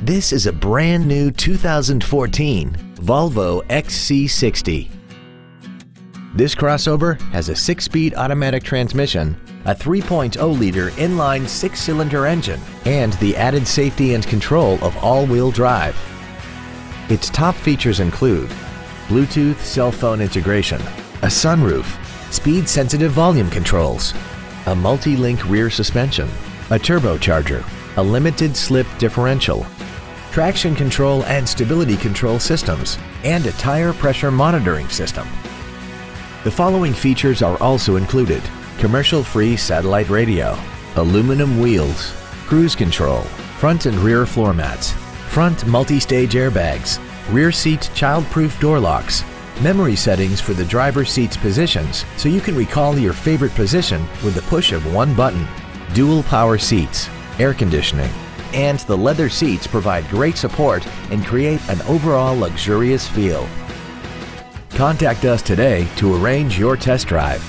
This is a brand new 2014 Volvo XC60. This crossover has a 6-speed automatic transmission, a 3.0-liter inline 6-cylinder engine, and the added safety and control of all-wheel drive. Its top features include Bluetooth cell phone integration, a sunroof, speed-sensitive volume controls, a multi-link rear suspension, a turbocharger, a limited slip differential, traction control and stability control systems, and a tire pressure monitoring system. The following features are also included: commercial-free satellite radio, aluminum wheels, cruise control, front and rear floor mats, front multi-stage airbags, rear seat child-proof door locks, memory settings for the driver's seat's positions so you can recall your favorite position with the push of one button, dual power seats, air conditioning, and the leather seats provide great support and create an overall luxurious feel. Contact us today to arrange your test drive.